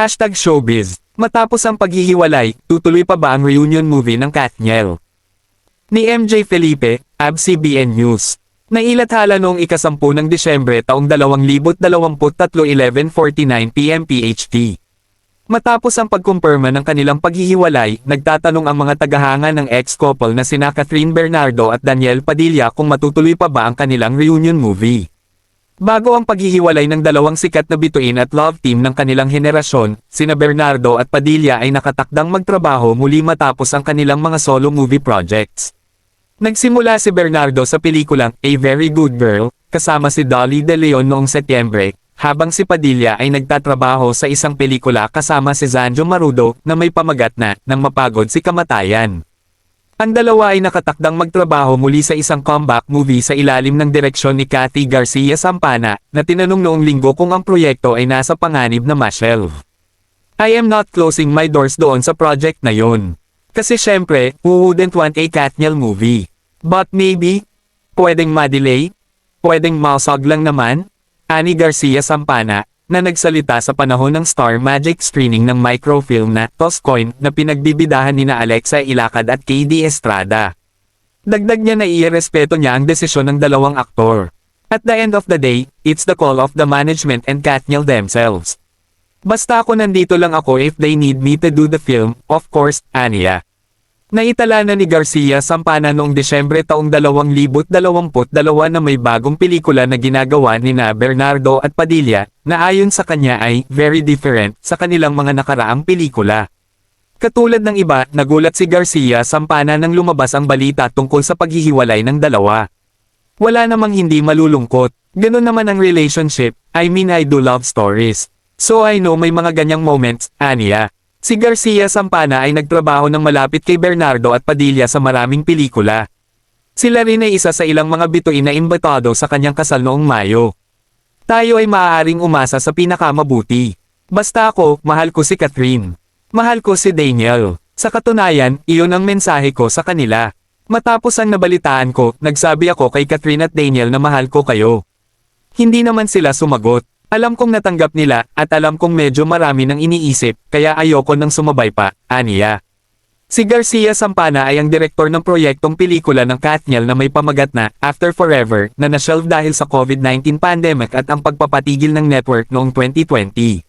#showbiz. Matapos ang paghihiwalay, tutuloy pa ba ang reunion movie ng Katniel? Ni MJ Felipe, ABS-CBN News. Nailathala noong ika-10 ng Disyembre taong 2023 11:49 PM PHT. Matapos ang pagkumpirma ng kanilang paghihiwalay, nagtatanong ang mga tagahanga ng ex-couple na sina Catherine Bernardo at Daniel Padilla kung matutuloy pa ba ang kanilang reunion movie. Bago ang paghihiwalay ng dalawang sikat na bituin at love team ng kanilang henerasyon, sina Bernardo at Padilla ay nakatakdang magtrabaho muli matapos ang kanilang mga solo movie projects. Nagsimula si Bernardo sa pelikulang A Very Good Girl, kasama si Dolly De Leon noong Setyembre, habang si Padilla ay nagtatrabaho sa isang pelikula kasama si Zanjo Marudo na may pamagat na Nang Mapagod si Kamatayan. Ang dalawa ay nakatakdang magtrabaho muli sa isang comeback movie sa ilalim ng direksyon ni Cathy Garcia Sampana, na tinanong noong Linggo kung ang proyekto ay nasa panganib na ma-shelve. I am not closing my doors doon sa project na yon. Kasi syempre, who wouldn't want a Katniel movie? But maybe, pwedeng ma-delay? Pwedeng mausag lang naman? Ani Garcia Sampana, na nagsalita sa panahon ng Star Magic screening ng microfilm na Toscoin na pinagbibidahan nina Alexa Ilacad at KD Estrada. Dagdag niya na irespeto niya ang desisyon ng dalawang aktor. At the end of the day, it's the call of the management and Katniel themselves. Basta ako nandito lang ako if they need me to do the film, of course, aniya. Naitala na ni Garcia Sampana noong Disyembre taong 2022 na may bagong pelikula na ginagawa nina Bernardo at Padilla, na ayon sa kanya ay very different sa kanilang mga nakaraang pelikula. Katulad ng iba, nagulat si Garcia Sampana nang lumabas ang balita tungkol sa paghihiwalay ng dalawa. Wala namang hindi malulungkot, ganun naman ang relationship, I mean I do love stories. So I know may mga ganyang moments, aniya. Si Garcia Sampana ay nagtrabaho ng malapit kay Bernardo at Padilla sa maraming pelikula. Sila rin ay isa sa ilang mga bituin na imbitado sa kanyang kasal noong Mayo. Tayo ay maaaring umasa sa pinakamabuti. Basta ako, mahal ko si Catherine. Mahal ko si Daniel. Sa katunayan, iyon ang mensahe ko sa kanila. Matapos ang nabalitaan ko, nagsabi ako kay Catherine at Daniel na mahal ko kayo. Hindi naman sila sumagot. Alam kong natanggap nila, at alam kong medyo marami nang iniisip, kaya ayoko nang sumabay pa, aniya. Si Garcia Sampana ay ang direktor ng proyektong pelikula ng Katniel na may pamagat na After Forever na na-shelve dahil sa COVID-19 pandemic at ang pagpapatigil ng network noong 2020.